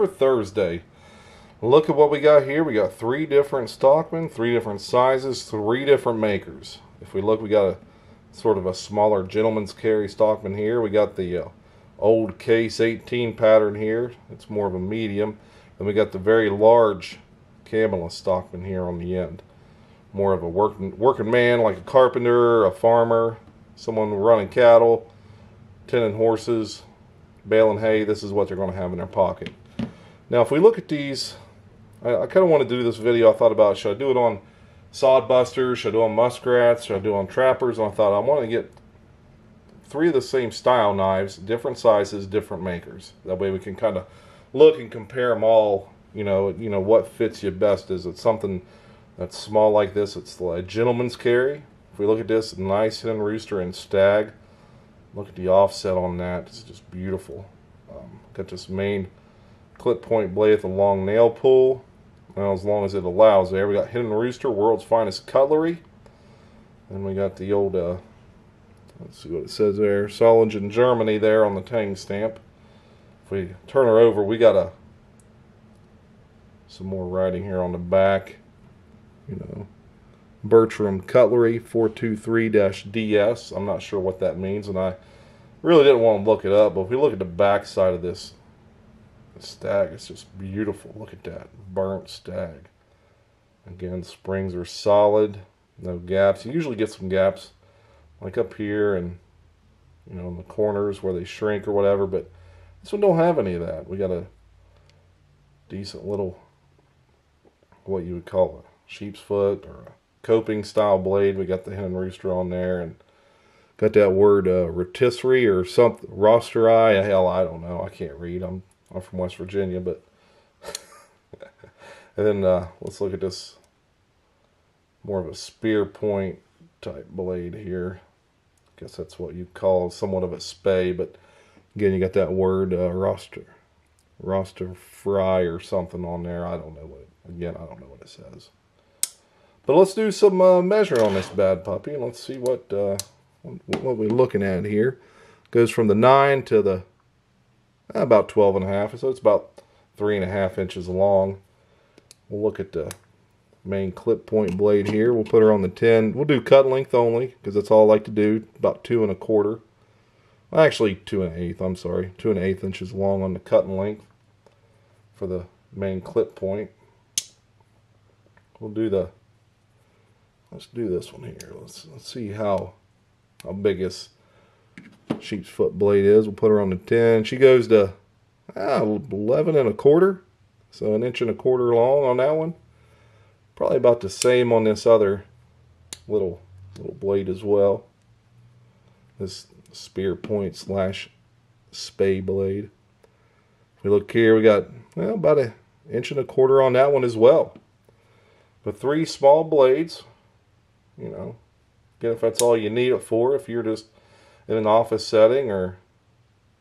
for Thursday. Look at what we got here. We got 3 different Stockmen, 3 different sizes, 3 different makers. If we look, we got a sort of a smaller gentleman's carry Stockman here. We got the old case 18 pattern here. It's more of a medium. Then we got the very large Camilla Stockman here on the end. More of a working man, like a carpenter, a farmer, someone running cattle, tending horses, baling hay. This is what they're going to have in their pocket. Now, if we look at these, I kind of want to do this video. I thought about, should I do it on sodbusters? Should I do it on muskrats? Should I do it on trappers? And I thought I want to get 3 of the same style knives, different sizes, different makers. That way we can kind of look and compare them all. You know what fits you best. Is it something that's small like this? It's a gentleman's carry. If we look at this, nice hen rooster and stag. Look at the offset on that. It's just beautiful. Got this main clip point blade with a long nail pull. Well, as long as it allows there. We got hen rooster, world's finest cutlery. And we got the old, let's see what it says there, Solingen, Germany there on the tang stamp. If we turn her over, we got some more writing here on the back. Bertram Cutlery 423-DS. I'm not sure what that means, and I really didn't want to look it up, but if we look at the back side of this stag, it's just beautiful. Look at that burnt stag. Again, springs are solid, no gaps. You usually get some gaps like up here and in the corners where they shrink or whatever, but this one don't have any of that. We got a decent little, what you would call a sheep's foot or a coping style blade. We got the hen rooster on there, and got that word rotisserie or something, rosterai. Hell, I don't know. I can't read. I'm from West Virginia, but and then let's look at this, more of a spear point type blade here. I guess that's what you call somewhat of a spay, but again, you got that word roster fry or something on there. I don't know what. Again, I don't know what it says. But let's do some measuring on this bad puppy, and let's see what we're looking at here. Goes from the 9 to the about 12.5, so it's about 3.5 inches long. We'll look at the main clip point blade here. We'll put her on the 10. We'll do cut length only, because that's all I like to do. About 2 1/4. Well, actually 2 1/8. I'm sorry, 2 1/8 inches long on the cutting length for the main clip point. We'll do the. Let's do this one here. Let's see how big this sheep's foot blade is. We'll put her on the 10. She goes to 11 1/4, so 1 1/4 inches long on that one. Probably about the same on this other little blade as well. This spear point / spay blade. If we look here, we got about 1 1/4 inches on that one as well. But 3 small blades. Again, if that's all you need it for, if you're just in an office setting or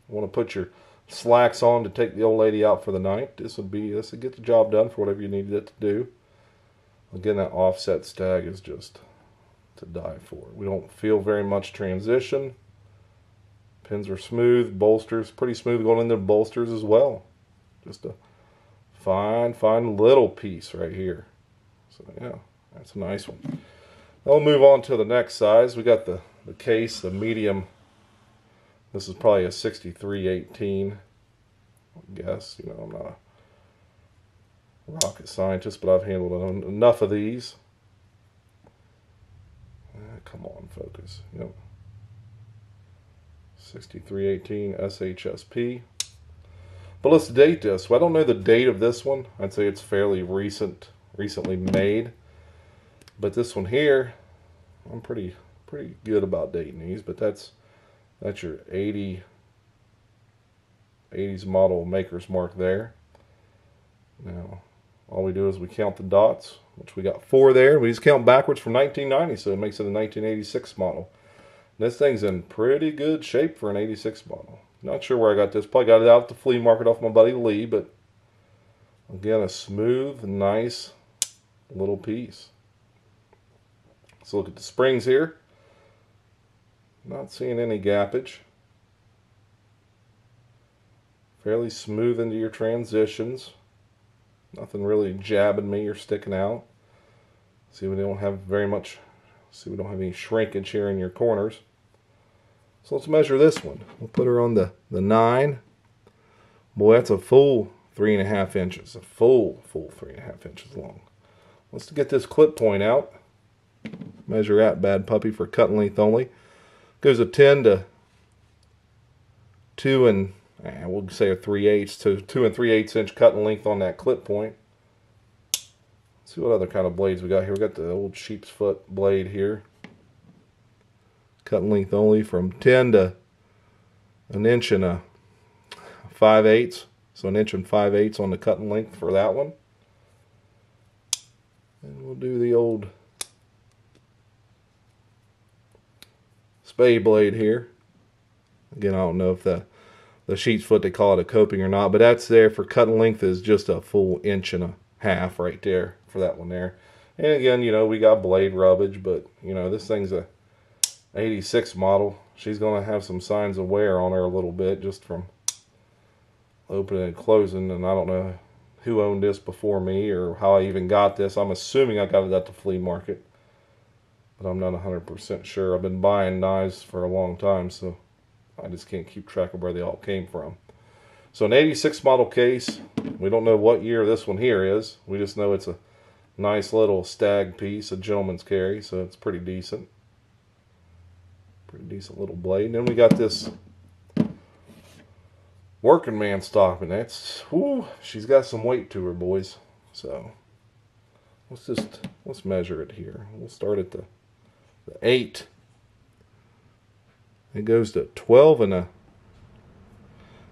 want to put your slacks on to take the old lady out for the night, this would get the job done for whatever you needed it to do. Again, that offset stag is just to die for. We don't feel very much transition. Pins are smooth, bolsters pretty smooth going into the bolsters as well. Just a fine little piece right here. So yeah, that's a nice one. I'll move on to the next size. We got the case, the medium. This is probably a 63/18. I guess, I'm not a rocket scientist, but I've handled enough of these. Come on, focus. 63/18 SHSP. But let's date this. Well, I don't know the date of this one. I'd say it's fairly recently made. But this one here, I'm pretty good about dating these. But that's your 80s model maker's mark there. Now, all we do is we count the dots, which we got 4 there. We just count backwards from 1990, so it makes it a 1986 model. And this thing's in pretty good shape for an 86 model. Not sure where I got this. Probably got it out at the flea market off my buddy Lee. But again, a smooth, nice little piece. Let's look at the springs here. Not seeing any gappage. Fairly smooth into your transitions. Nothing really jabbing me or sticking out. See, we don't have very much. See, we don't have any shrinkage here in your corners. So let's measure this one. We'll put her on the 9. Boy, that's a full 3.5 inches. A full 3.5 inches long. Let's get this clip point out. Measure at Bad Puppy for cut and length only. Goes a 10 to 2 and we'll say a 3/8 to 2 3/8 inch cut and length on that clip point. Let's see what other kind of blades we got here. We got the old sheep's foot blade here. Cut and length only from 10 to 1 inch and 5/8. So 1 inch and 5/8 on the cut and length for that one. And we'll do the old spade blade here. Again, I don't know if the sheep's foot, they call it a coping or not, but that's there for cut and length is just a full 1.5 inches right there for that one there. And again, you know, we got blade rubbage, but you know, this thing's a 86 model. She's going to have some signs of wear on her a little bit just from opening and closing, and I don't know who owned this before me or how I even got this. I'm assuming I got it at the flea market, but I'm not 100% sure. I've been buying knives for a long time, so I just can't keep track of where they all came from. So an 86 model case. We don't know what year this one here is. We just know it's a nice little stag piece, a gentleman's carry, so it's pretty decent. Pretty decent little blade. And then we got this working man Stockman. That's, whoo, she's got some weight to her, boys. So let's measure it here. We'll start at the 8. It goes to 12 and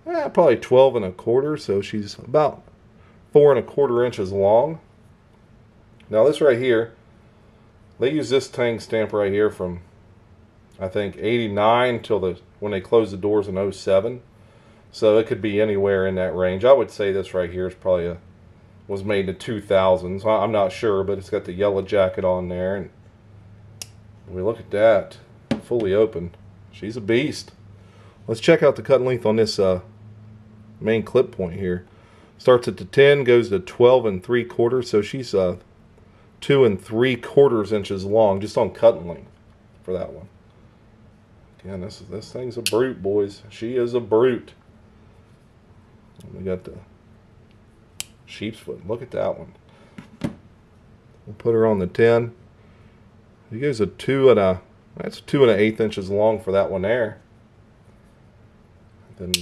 probably 12 1/4. So she's about 4 1/4 inches long. Now this right here, they use this tang stamp right here from I think 89 till when they closed the doors in 07. So it could be anywhere in that range. I would say this right here is probably was made in the 2000s. I'm not sure, but it's got the yellow jacket on there, and we look at that, fully open. She's a beast. Let's check out the cut and length on this main clip point here. Starts at the 10, goes to 12 3/4, so she's 2 3/4 inches long just on cut and length for that one. Again, this thing's a brute, boys. She is a brute. And we got the sheep's foot. Look at that one. We'll put her on the 10. It goes a 2 that's 2 1/8 inches long for that one there. Then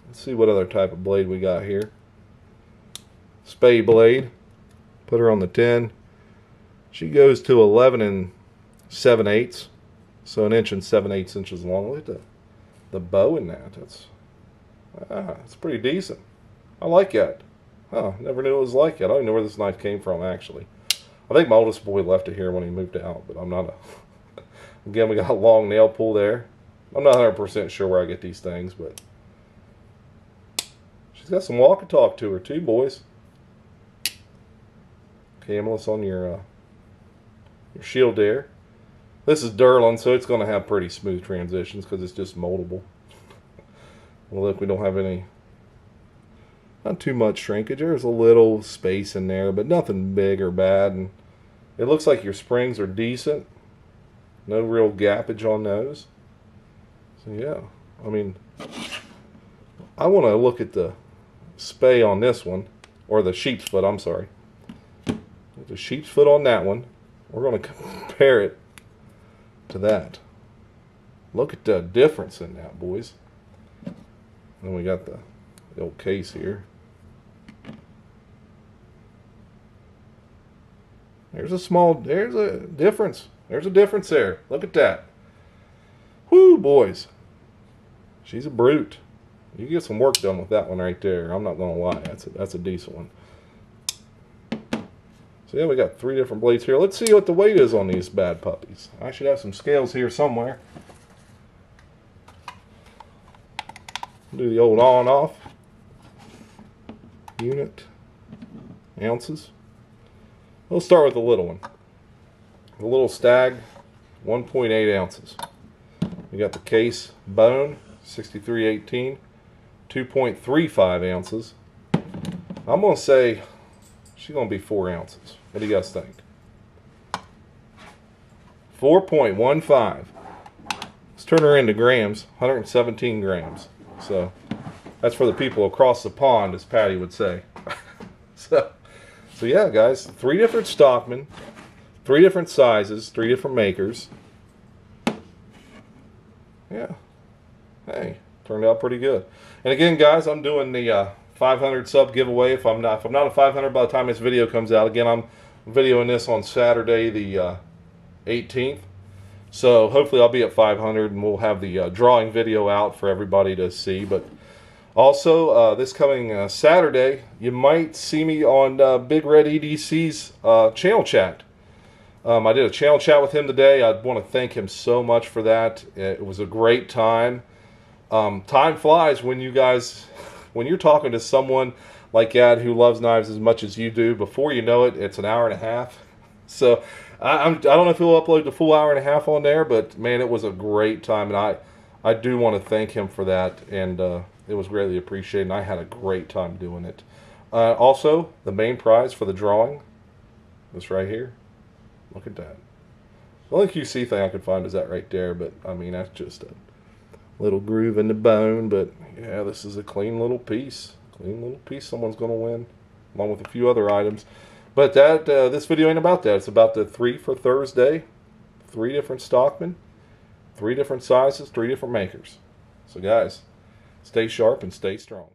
let's see what other type of blade we got here. Spade blade. Put her on the 10. She goes to 11 7/8, so 1 inch and 7/8 inches long. Look at the bow in that. That's pretty decent. I like that. Huh, never knew it was like that. I don't even know where this knife came from, actually. I think my oldest boy left it here when he moved out, but I'm not a... Again, we got a long nail pull there. I'm not 100% sure where I get these things, but... She's got some walk and talk to her, too, boys. Camelus on your shield there. This is Durlin, so it's going to have pretty smooth transitions because it's just moldable. Well, look, we don't have any... Not too much shrinkage. There's a little space in there, but nothing big or bad. And it looks like your springs are decent. No real gappage on those. So yeah, I mean, I want to look at the spay on this one, or the sheep's foot, I'm sorry. The sheep's foot on that one. We're going to compare it to that. Look at the difference in that, boys. Then we got the old case here. There's a difference. There's a difference there. Look at that. Whoo, boys. She's a brute. You can get some work done with that one right there. I'm not going to lie. That's a decent one. So yeah, we got 3 different blades here. Let's see what the weight is on these bad puppies. I should have some scales here somewhere. Do the old on off. Unit. Ounces. We'll start with the little one. The little stag, 1.8 ounces. We got the case bone, 6318. 2.35 ounces. I'm going to say she's going to be 4 ounces. What do you guys think? 4.15. Let's turn her into grams. 117 grams. So that's for the people across the pond, as Patty would say. So yeah, guys, 3 different Stockmen, 3 different sizes, 3 different makers. Yeah. Hey, turned out pretty good. And again, guys, I'm doing the 500 sub giveaway. If I'm not at 500 by the time this video comes out, again, I'm videoing this on Saturday the 18th. So hopefully I'll be at 500 and we'll have the drawing video out for everybody to see. But also, this coming Saturday, you might see me on Big Red EDC's channel chat. I did a channel chat with him today. I want to thank him so much for that. It was a great time. Time flies when when you're talking to someone like that who loves knives as much as you do. Before you know it, it's an hour and a half. So I don't know if he'll upload the full hour and a half on there, but man, it was a great time, and I do want to thank him for that, and it was greatly appreciated, and I had a great time doing it. Also, the main prize for the drawing, this right here. Look at that. The only QC thing I could find is that right there, but I mean, that's just a little groove in the bone. But yeah, this is a clean little piece. Clean little piece someone's going to win, along with a few other items. But that this video ain't about that. It's about the 3 for Thursday. 3 different Stockmen, 3 different sizes, 3 different makers. So guys, stay sharp and stay strong.